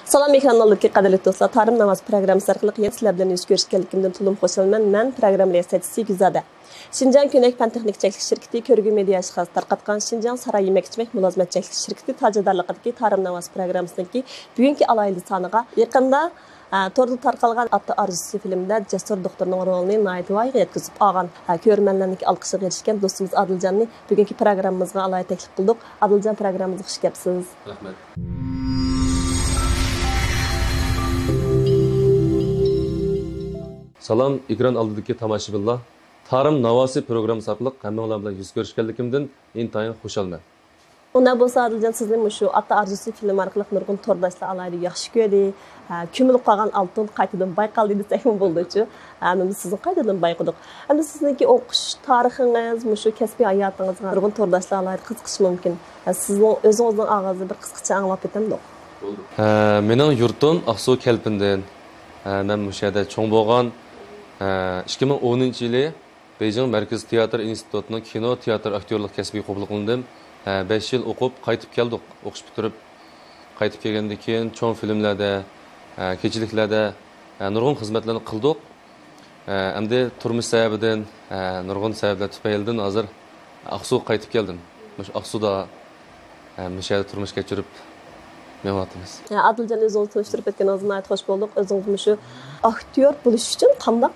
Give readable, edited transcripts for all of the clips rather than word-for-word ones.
Salam ekranlardagi qadrli do'stlar, Ta'lim namoz programmasi orqali yana sizlar bilan yuz ko'rishganligimdan to'liq xursandman. Men program riyosatchisi Guzada. Shinjang Ko'nak fan texnik cheklik shirkati ko'rgi media ishxosi tarqatgan Shinjang Saray yemek-ichmek mulozimat cheklik shirkati tajridorligidagi Ta'lim namoz programmasidagi bugungi alohida soniga yaqinda torda tarqalgan Ata arzusi filmida Jasur doktorning rolini Naytvoyga yetkazib olgan ko'rmanlarning olqishiga erishgan do'stimiz Adiljanni bugungi programmamizga alohida taklif qildik. Adiljan, programmamizga xush kelibsiz. Rahmat. Salam, ekran oldidagi tomoshabinlar. Ta'lim navosi programmasi orqali hammanglar bilan yuz ko'rishganligimdan intayin xursandman. Unda bo'lsa Adiljan, sizning shu Ata arzusi film orqali nurg'un to'rdoshlar alayda yaxshi ko'rdi. Ko'milib qolgan oltin qaytadan bayqaldi desakmi bo'ldi-chi. Biz sizni qaytadan bayqadik. Endi sizningki o'qish tarixingiz, shu kasbiy hayotingizga nurg'un to'rdoshlar alayda qiziqish mumkin. Sizning o'zingizning og'zida bir qisqacha anglab ketamdi. Mening yurtim Aqsu Kelpindan. Men bu yerda cho'ng bo'lgan 2010-yili Beijing Markaziy teatr institutining kino teatr aktyorlik kasbiga qabul qilindim. 5 yil o'qib qaytib keldik. O'qish bitirib qaytib kelgandan keyin cho'ng filmlarda, kechiliklarda nurg'un xizmatlarni qildik. Endi turmush sababidan, nurg'un sabablar tufaylidan hozir Aqsuga qaytib keldim. Mush Aqsuda yerda turmush kechirib mevatimiz. Adiljan, o'zingizni tanishtirib ketganingizdan xush bo'ldik. O'zingiz shu aktyor bo'lish uchun qanday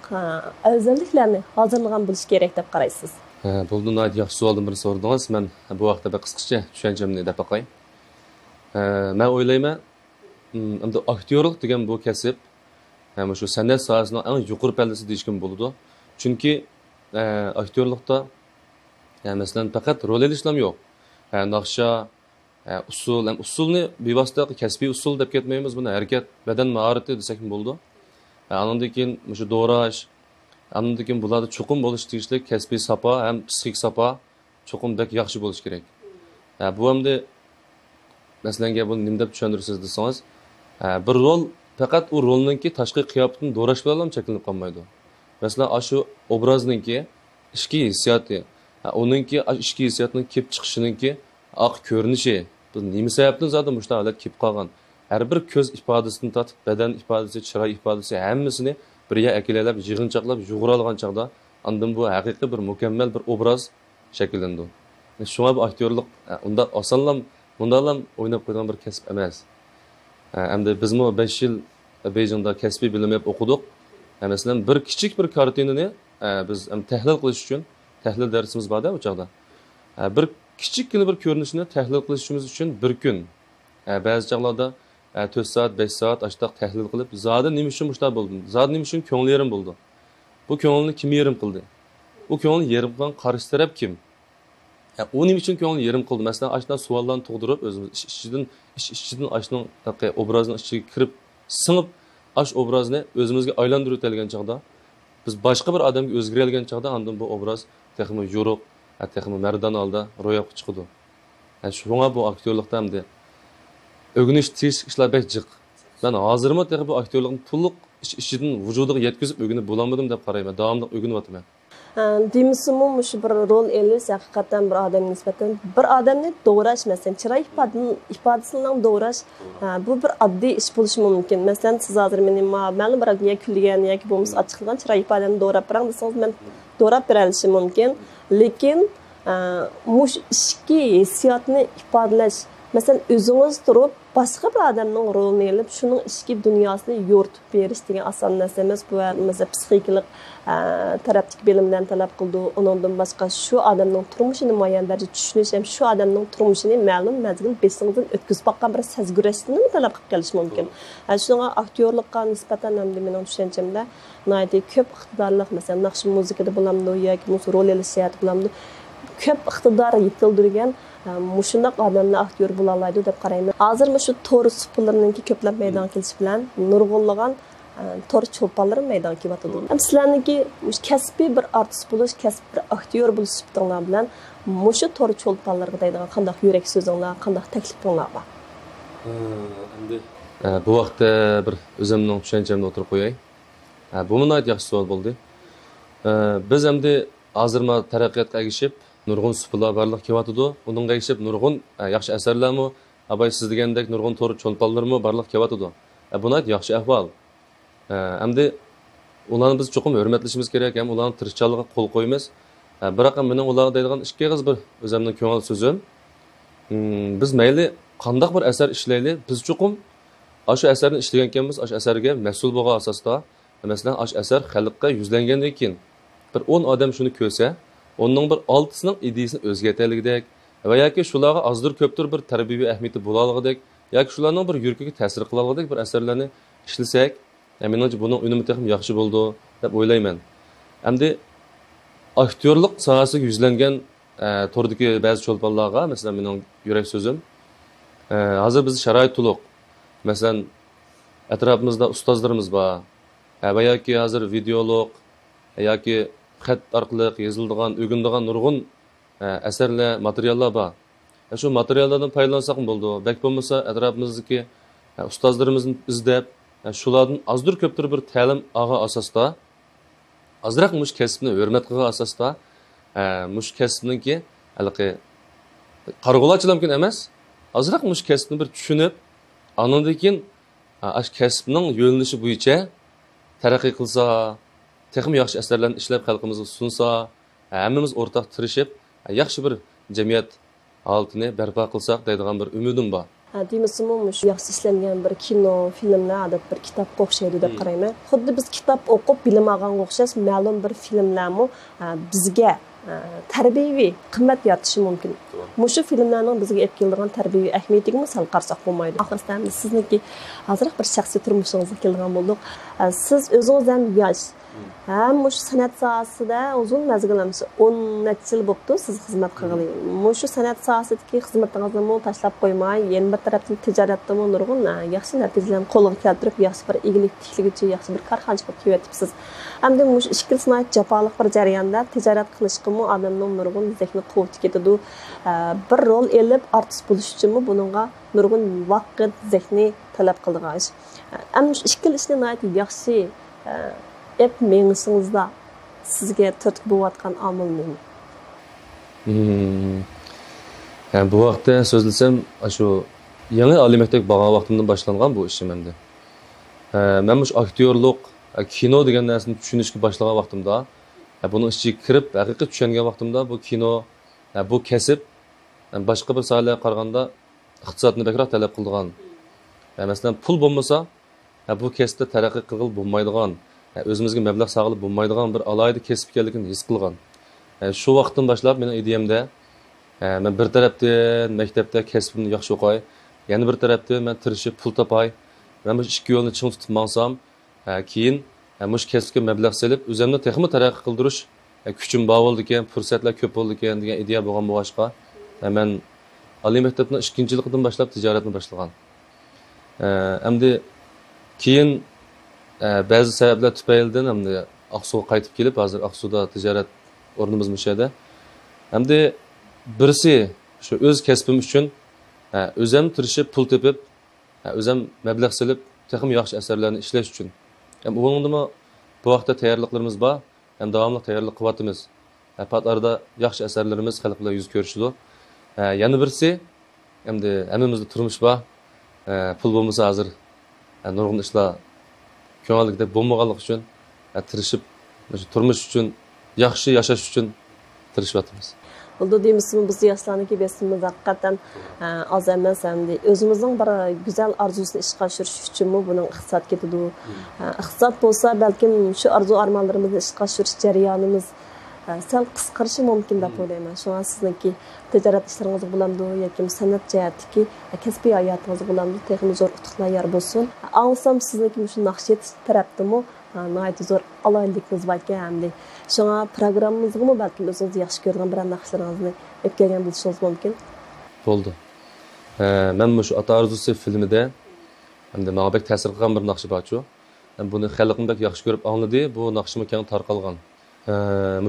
afzalliklarni hozirlagan bo'lish kerak deb qaraysiz? Bundan yaxshi savoldan bir so'radingiz. Men bu vaqtda bir qisqacha tushunchamni deb qo'yay. Men o'ylayman, endi aktyorlik degan bu kasb shu san'at sohasining eng yuqori pallasi deyishim bo'ladi. Chunki aktyorlikda masalan faqat rol olishlam yo'q. Naqsha, usulni bevosita kasbiy usul deb ketmaymiz. Buni harakat, badan mahorati desak bo'ladi. Andan keyin shu do'rash, andan keyin bularda chuqur bo'lish tegishli kasbiy sapa ham psixik sapa chuqur bek yaxshi bo'lish kerak. Bu hamda masalan buni nima deb tushuntirasiz desangiz, bir rol faqat u rolninki tashqi qiyofatini do'rash bilan cheklanib qolmaydi. Masalan, shu obrazninki ichki hissiyoti, uningki ichki hissiyotning kelib chiqishiningki aq ko'rinishi, biz nima sababdan zaten bu holat kelib qolgan. Har bir ko'z ifodasini tatib, badan ifodasi, chiroy ifodasi hammasini birga akilelab, yig'inchoqlab, yug'ura olgan chaqda, andan bu haqiqiy bir mukammal bir obraz shakllandi. Shunga bu aktyorlik unda osonlam, bundalam o'ynab qo'ygan bir kasb emas. Endi bizmi 5 yil Beijingda kasbiy bilim o'qidik. Masalan, bir kichik bir kartinani biz tahlil qilish uchun tahlil darsimiz borda o chaqda. Bir kichikkina bir ko'rinishni tahlil qilishimiz uchun bir kun, ba'zi chaqlarda 4 soat, 5 soat ashtaq tahlil qilib, zodi nima uchun mushtar bo'ldim? Zodi nima uchun ko'ngil yerim bo'ldi? Bu ko'ngilni kim yerim qildi? U ko'ngilni yerim qilgan qarshi taraf kim? U nima uchun ko'ngilni yerim qildi? Masalan, ashdan savollarni tug'dirib, o'zimiz ichidan ashning obrazning ichiga kirib, singib, ash obrazni o'zimizga aylantirib o'tgan chaqda, biz boshqa bir odamga o'zgargan chaqda, andan bu obraz texmi yo'ruq, texmi mardan olda ro'yobga chiqdi. Shunga bu aktyorlikda hamda o'g'inish tish ishlar bek jiq. Men hozirmi texmi bu aktyorlikni to'liq ichidan vujudiga yetkazib o'ginib bo'lolmadim deb qarayman. Davomli o'ginyapman. Demisimi shu bir rol elish haqiqatan bir odamga nisbatan bir odamni doğrash, masalan, chiroy ifodasining doğrash, bu bir oddiy ish bo'lishi mumkin. Masalan, siz hozir meni ma'lum bir yoki kulgan yoki bo'lmasa ochiq qilgan chiroy ifodani doğrab berang desangiz, men doğrab bera olishim mumkin. Lekin mush ichki hissiyotni ifodalash, masalan, o'zingiz turib boshqa bir odamning rolini olib, shuning ichki dunyosini yo'rtib berish degan oson narsa emas. Bu masalan psixikalik tarafdagi bilimdan talab qildi. Undan boshqa shu odamning turmushini muayyan darajada tushunish ham shu odamning turmushini ma'lum mazgil besingizdan o'tkazib boqqan bir sezgurashni talab qilib kelish mumkin. Shunga aktyorlikqa nisbatan ham mening tushunchamda noyati ko'p iqtidorlik, masalan, naqsh muzikada bo'lamdi yoki rol olishiyat bo'lamdi. Ko'p iqtidor yetildirgan mushundoq odamlar aktyor bo'la oladi deb qarayman. Hozir shu to'r supularininki ko'plab maydon kelish bilan nurg'unlagan to'r cho'lponlar maydon kelyapti. Sizlarniki kasbiy bir artist bo'lish, kasbiy bir aktyor bo'lish sifatinglar bilan mushu to'r cho'lponlarga deydigan qanday yurak so'zinglar, qanday taklifinglar bor? Endi bu vaqtda bir o'zimning tushunchamni o'tirib qo'yay. Bu nihoyat yaxshi savol bo'ldi. Biz endi hozirma taraqqiyotga erishib nurg'un suhbatlar barliq kelyapti. Uningga erishib nurg'un yaxshi asarlarmi Abay siz degandek nurg'un to'rt cho'lponlarmi barliq kelyotidi. Buni yaxshi ahvol. Endi ularni biz cho'qim hurmatlashimiz kerak, ham ularning tirishchiligiga qo'l qo'yamiz. Biroq mening ularga deydigan ikki qiz bir o'zimning ko'ngil so'zim. Biz mayli qandoq bir asar ishlaylik, biz cho'qim shu asarni ishlagan ekanmiz, shu asarga mas'ul bo'lgan asosda, masalan, shu asar xalqqa yuzlangandan keyin bir 10 odam shuni ko'rsa, onun bir 6'sının ideyasini o'zgartirligidek va yoki shularga azdir ko'pdir bir tarbiyaviy ahamiyati bo'laligidek yoki shularning bir yurkiga ta'sir qilaligidek bir asarlarni ishlasak, menimcha buning unumi ham yaxshi bo'ldi deb o'ylayman. Endi aktyorlik sohasiga yuzlangan turdagi ba'zi cho'lponlarga, masalan, mening yurak so'zim, hozir biz sharoit to'liq. Masalan, atrofimizda ustozlarimiz bor. Va yoki hozir videolog yoki xat orqali yoziladigan, o'ginadigan nurg'un asarlar, materiallar bor. Shu materiallardan foydalansak bo'ldi. Bak bo'lmasa, atrofimizdagi ustozlarimizni izlab, shulardan azdir ko'pdir bir ta'lim olgan asosda, azroq mush kasbni hurmat qilgan asosda, mush kasbniki haliqi qarg'ulachilar mumkin emas, azroq mush kasbni bir tushunib, andan keyin ash kasbning yo'nalishi bo'yicha taraqqiy qilsa, texnik yaxshi asarlarni ishlab xalqimizga sunsa, hammamiz o'rtaq tirishib, yaxshi bir jamiyat holatini barpo qilsak deydigan bir umidim bor. Deymizmi, shu yaxshi ishlangan bir kino, filmlar, adab bir kitob o'xshaydi deb qarayman. Xuddi biz kitob o'qib bilim olganga o'xshash ma'lum bir filmlarmi bizga tarbiyaviy qimmat yaratishi mumkin. Mushu filmlarning bizga olib keladigan tarbiyaviy ahamiyatiga sal qarsak bo'lmaydi. Oxirida sizniki hozirroq bir shaxsiy turmushingizga kelgan bo'ldik. Siz o'zingizdan yosh mush san'at sohasida uzun mazgillamsa 10 necha yil bo'libdi siz xizmat qilgani. Mushu san'at sohasidagi xizmatingizni tashlab qo'ymay, yana bir tarafdan tijoratda nurg'un yaxshi natijalarni qo'lga keltirib, yaxshi bir egalik tikligichi, yaxshi bir korxonchi bo'lib kelyapsiz. Hamda mush ishkil sanoat jafoliq bir jarayonda tijorat qilishqimi odamning nurg'un zehni quvvat ketadi. Bir rol elib artist bo'lish uchun buningga nurg'un vaqt, zehni talab qiladigan ish. Ammo ishkil ishni yaxshi hep mengisingizda sizga turtki bo'layotgan omil nima? Yani bu vaqtda so'zlasam, shu yangi oliy maktab bo'lgan vaqtimdan boshlangan bu ishim endi. Men mush aktyorlik, kino degan narsani tushunishga boshlagan vaqtimda, buni ichiga kirib, haqiqiy tushungan vaqtimda bu kino, bu kasb boshqa bir sohalarga qaraganda iqtisodni bekroq talab qiladigan. Masalan, pul bo'lmasa, bu kasbda taraqqiy qilib bo'lmaydigan, o'zimizga mablag' sog'ilib bo'lmaydigan bir alohida kasb ekanligini his qilgan. Shu vaqtdan boshlab mening ideyamda men bir tarafdan maktabda kasbimni yaxshi o'qay, yana bir tarafdan men tirishib pul topay. Men bu ikki yo'lni ching tutib mansam, keyin mush kasbga mablag' solib, o'zimni texnik taraqqiy qildirish kuchim bor bo'ldi ekan, fursatlar ko'p bo'ldi ekan degan ideya bo'lgan bo'g'ashqa, men oliy maktabning 2-yilidan boshlab tijoratni boshlagan. Endi keyin ba'zi sabablar tufaylidan endi Aqsuga qaytib kelib, hozir Aqsuda tijorat o'rnimiz mushada. Endi birisi shu o'z kasbim uchun o'zim tirishib pul tepib, o'zim mablag' solib, texim yaxshi asarlarni ishlash uchun. Ham buningda bu vaqtda tayyorliklarimiz bor, ham davomli tayyorlik qilyapmiz. Pat arada yaxshi asarlarimiz xalq bilan yuz ko'rishdi. Yana birisi endi hammamizda turmush bor. Pul bo'lmasa hozir nurg'un ishlar ko'ngillikda bo'lmaganlik uchun tirishib, turmush uchun, yaxshi yashash uchun tirishyapmiz. Oldu deymizmi, biz yoshlarniki besimiz haqiqatan az emas, endi o'zimizning bir go'zal arzusini ishga oshirish uchunmi buning iqtisod ketadi. Iqtisod bo'lsa, balkim shu arzu armonlarimizni ishga oshirish jarayonimiz sal qisqarishi mumkin deb o'ylayman. Shunga sizniki tijorat ishlaringiz bo'lamdi yoki san'at jihatdagi kasbiy hayotingiz bo'lamdi, texnik zo'r utuqlar yor bo'lsin. Ansam sizniki shu naqshet tarafdimi nəhayət zor alaylıqınız var ki, həm də şuna proqramımızı mı bəlkə özünüz yaxşı görən bir naqşlarınızı ötkələn bilişiniz mümkün? Oldu. Mən şu Ata Arzusu filmində həm də mənə bək təsir qılğan bir naqşı var ki, bunu xalqım bək yaxşı görüb anladı, bu naqşımı kən tarqalğan.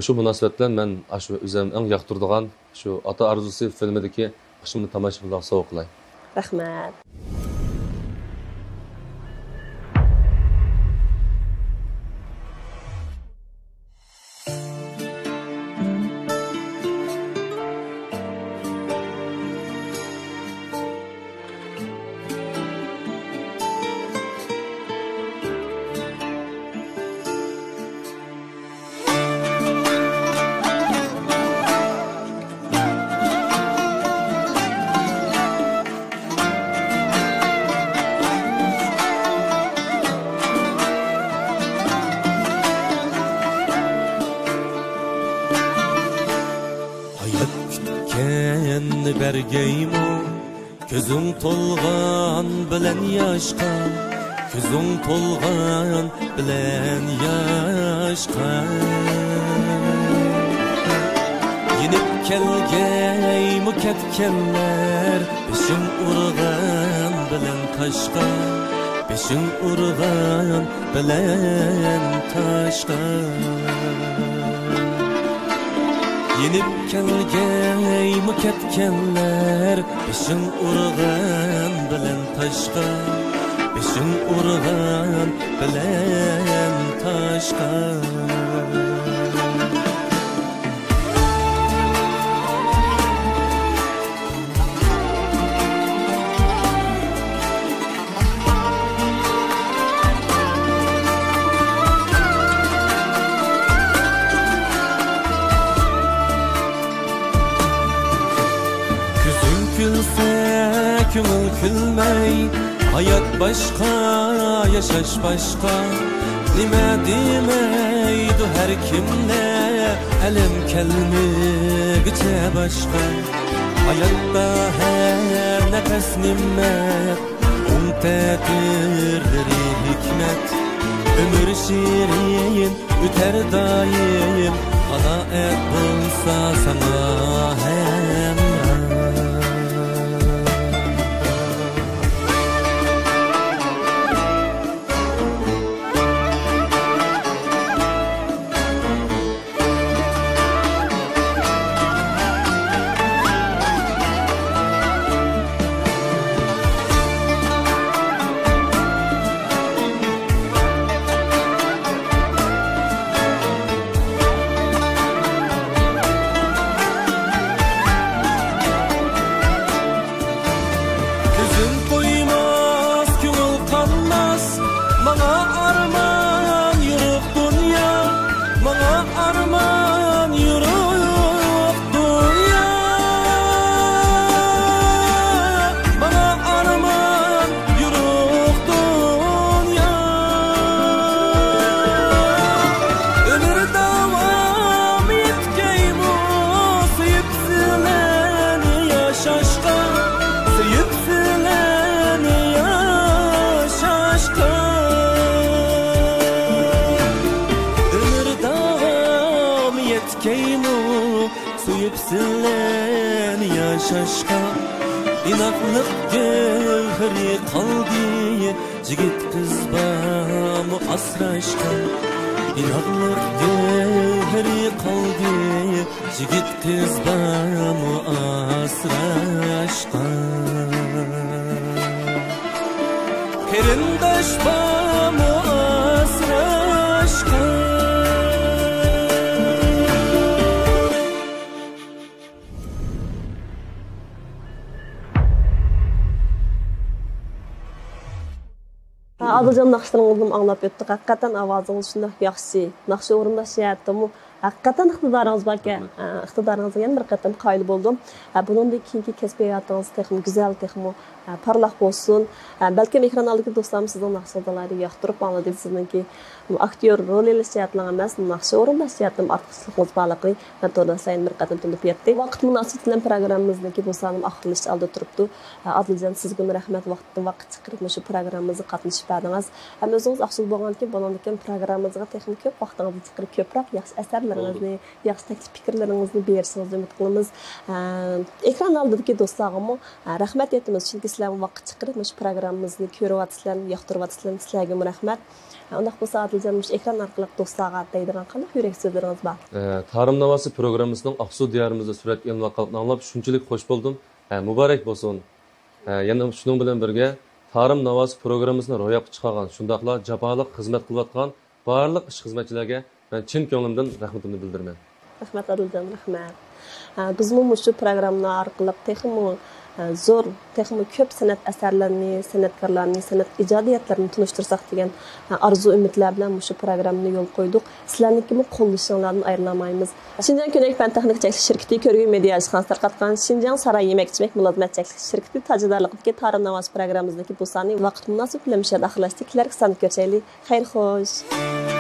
Şu münasibətlə mən şu özüm ən yaxtırdığan şu Ata Arzusu filmindəki naqşımı tamaşa qılaq soğuqlay. Rəhmət. kelgeymi ko'zing to'lgan bilan yoshqa ko'zing to'lgan bilan yoshqa yenib kelgeymi ketkenler beshing urgan bilan toshqa beshing urgan bilan toshqa yenib kelgeymi ketkenler beshing urgan bilan toshqa beshing urgan bilan toshqa Köngül külmey, hayat başka, yaşaş başka. Nime demeydu her kimde, elem kelmegice başka. Hayatta her nefes nimet, tedirleri hikmet. Ömür şirin, üter daim, ana et bulsa sana hem. Şaşka inaklık gevheri kaldı Jigit kız bağımı asraşka İnaklık gevheri kaldı Jigit kız bağımı asraşka Kerindaş bağımı asraşka Adılcan naqşlarınızı anlap ötdük. Hakikaten avazınız şunda yaxşı. Naqşı orundaşıyatdımı. Hakikaten iqtidarınız var ki, iqtidarınızın yana bir qatam qaylı boldum. Bunun da keyingi kesbi hayatınız texmi güzel, texmi parlaq bolsun. Belki ekran aldaki dostlarım sizin naqşlardaları yaxtırıp anladı sizinki aktyor rol elişiyatlan emas, naqşı orundaşıyatdım artıqçılığınız bağlıqı. Ben to'da sayin bir qatam tülüp yetdi. Vaqt münasibət bilan proqramımızdaki dostlarım axırlış aldı turupdu. Adılcan sizga rahmat vaqt chiqirib shu programmamizga qatnashib berdingiz. Ham o'zingiz afsus bo'lganki, bundan programmamizga texnik ko'p vaqtingizni chiqirib ko'proq yaxshi asarlaringizni, yaxshi taklif fikrlaringizni berishingizni umid qilamiz. Ekran oldidagi do'stlarimga rahmat aytamiz, chunki sizlar vaqt chiqirib shu programmamizni ko'ryapsizlar, yoqtiryapsizlar. Sizlarga rahmat. Undaq bo'lsa Adiljon ekran orqali do'stlarga aytadigan qanday yurak so'zlaringiz bor? Tarım Navası programımızın Aksu diyarımızda surat yanılaqalını anlap şunçilik hoş buldum. Mübarek bolsun. Yana şunun bilan birge Tarım Navası programımızını ro'yobga chiqargan, shundaqla jaboliq xizmat qilayotgan barliq ish xizmatchilarga men chin ko'nglimdan rahmatimni bildiraman. Rahmat Adiljon, rahmat. Bizmi shu programma orqali texmo zo'r, texmo ko'p san'at asarlarini, san'atkorlarni, san'at ijodiyatlarini tanishtirsak degan arzu umidlar bilan shu programmani yo'l qo'ydik. Sizlarnikimi qo'llashinglardan ayrilmaymiz. Şinjan Ko'nak fan texnik cheklanish shirkati ko'rgan media ishxonasi tarqatgan Şinjan Saray yemek-ichmak mulozimat cheklanish shirkati tajribalaridagi Tarım Navası programmamizdagi bu soni vaqt munosib bilan daxllashdik. Sizlarga san ko'rchaylik. Xayr xo'sh.